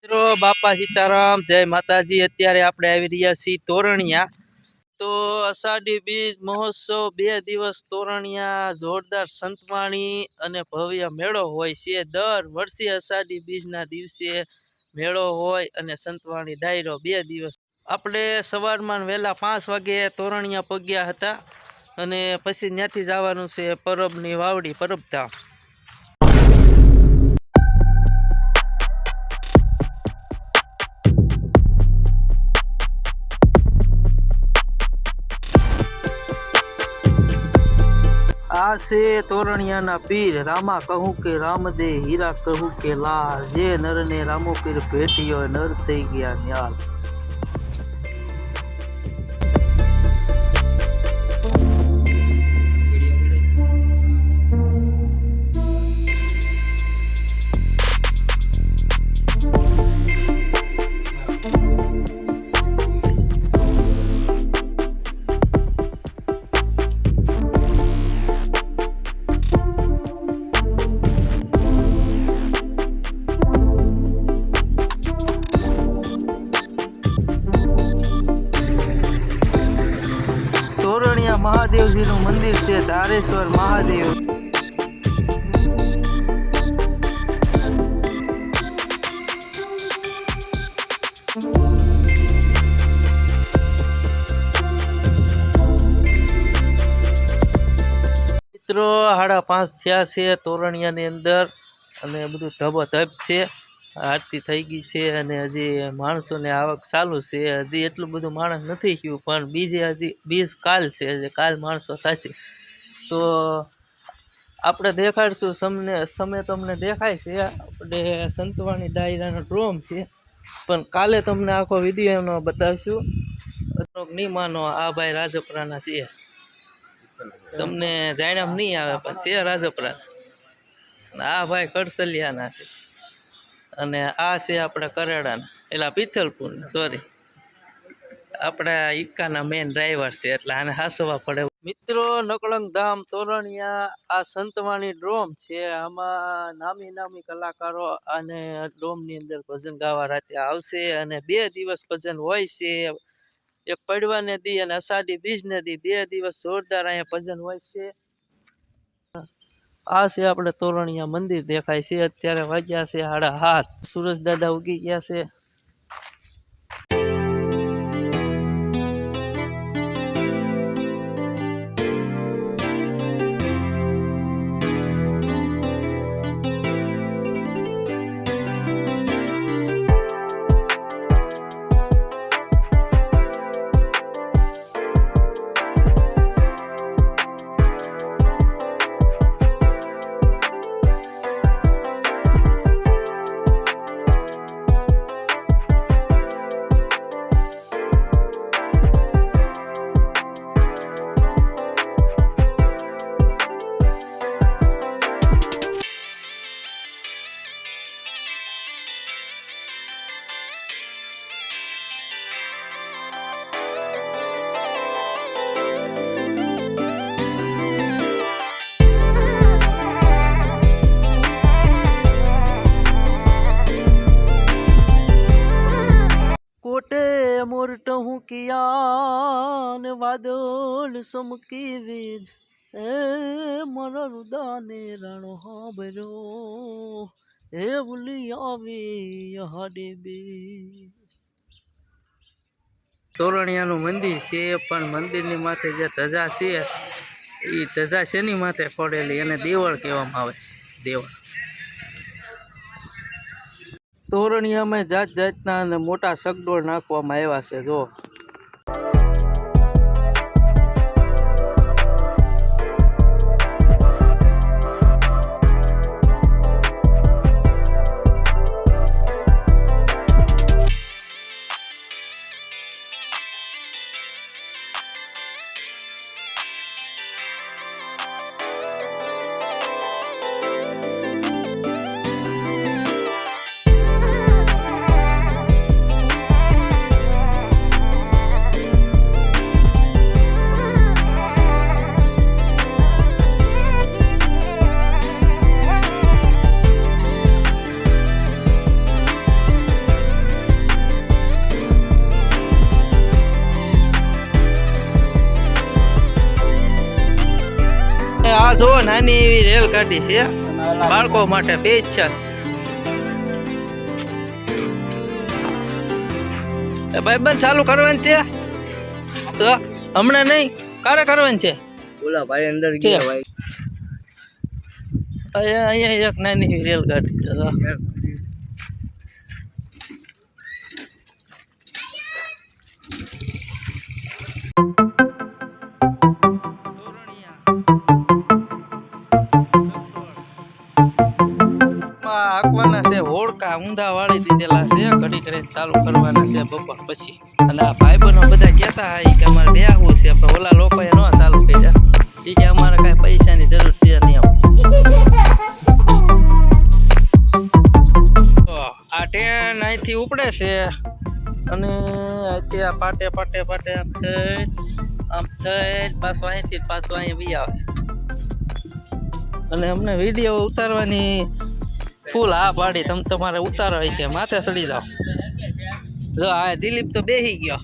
મિત્રો બાપા સીતારામ, જય માતાજી। અત્યારે આપણે આવી રહ્યા છીએ તોરણિયા। તો અષાઢી બીજ મહોત્સવ 2 દિવસ તોરણિયા જોરદાર સંતવાણી અને ભવ્ય મેળો હોય છે। દર વર્ષે અષાઢી બીજના દિવસે મેળો હોય અને સંતવાણી ડાયરો 2 દિવસ। આપણે સવારમાં વહેલા 5 વાગે તોરણિયા પગ્યા હતા અને પછી ત્યાંથી જવાનું છે પરબની વાવડી પરબધામ। આ છે તોરણિયાના પીર, રામા કહું કે રામદે, હીરા કહું કે લાલ, જે નરને રામો પીર ભેટ્યો નર થઈ ગયા ન્યાલ। તોરણિયા મહાદેવજીનું મંદિર છે, ધારેશ્વર મહાદેવ। મિત્રો 5:30 થયા છે તોરણિયાની અંદર અને બધું ધબધબ છે। આરતી થઈ ગઈ છે અને હજી માણસોની આવક ચાલુ છે। હજી એટલું બધું માણસ નથી થયું, પણ બીજે હજી બીજ કાલ છે, કાલ માણસો થશે। તો આપણે દેખાડશું સમય તમને દેખાય છે। આપણે સંતવાણી ડાયરાનો ડ્રોમ છે, પણ કાલે તમને આખો વિડીયોનો બતાવશું। નહીં માનો, આ ભાઈ રાજપરાના છે, તમને જાણ્યામ નહીં આવે પણ છે રાજપરા। આ ભાઈ કડસલિયાના છે અને આ છે આપણે કરેડાના, એટલે પિથલપુર, સોરી, આપણા ઈક્કાના મેન ડ્રાઈવર છે, એટલે આને હાસવા પડે। મિત્રો નકળંગ ધામ તોરણિયા આ સંતવાણી ડ્રોમ છે। આમાં નામી કલાકારો અને ડ્રોમની અંદર ભજન ગાવા રાતે આવશે અને 2 દિવસ ભજન હોય છે। એક પડવાને દી અને અષાઢી બીજને દી 2 દિવસ જોરદાર અહીંયા ભજન હોય છે। આ છે આપણે તોરણિયા મંદિર દેખાય છે। અત્યારે વાગ્યા છે 7:30, સૂરજ દાદા ઉગી ગયા છે। कोटे मोरट हूँ किया ने वादल समकी वीज ए मरा रुदाने रणो हाबरो ए बुली आवी हाडे बे। તોરણિયાનું મંદિર છે, પણ મંદિરની માથે જે ધજા છે એ ધજા શેની માથે પડેલી એને દેવળ કહેવામાં આવે છે, દેવળ। તોરણિયામાં જાત જાતના અને મોટા સગડોળ નાખવામાં આવ્યા છે, જો। આ જો નાની એવી રેલગાડી છે બાળકો માટે સ્પેશિયલ. ભાઈબંધ ચાલુ કરવાની છે તો હમણાં નહીં, ક્યારે કરવાની છે? ઓલા ભાઈ અંદર ગયા ભાઈ. અહીંયા એક નાની એવી રેલગાડી છે. આંકવાના છે હોડકા ઊંધા વાળી દીધેલા છે, ઘડી કરીને ચાલુ કરવાના છે બપોર પછી. અને આ ભાઈબંધો બધા કહેતા હોય કે અમારે બેહવું છે, પણ ઓલા લોકોએ ન ચાલુ કર્યા. એ કે અમારે કાંઈ પૈસાની જરૂર છે નહીં. આ ટ્રેન અહીંથી ઉપડે છે અને અહીંથી આ પાટે પાટે પાટે આમ થઈ પાછું અહીંથી પાછું અહીં બી આવે. અને અમને વિડીયો ઉતારવાની ફૂલ હા પાડી, તમે તમારે ઉતારો કે માથે ચડી જાઓ. જો આ દિલીપ તો બેસી ગયો.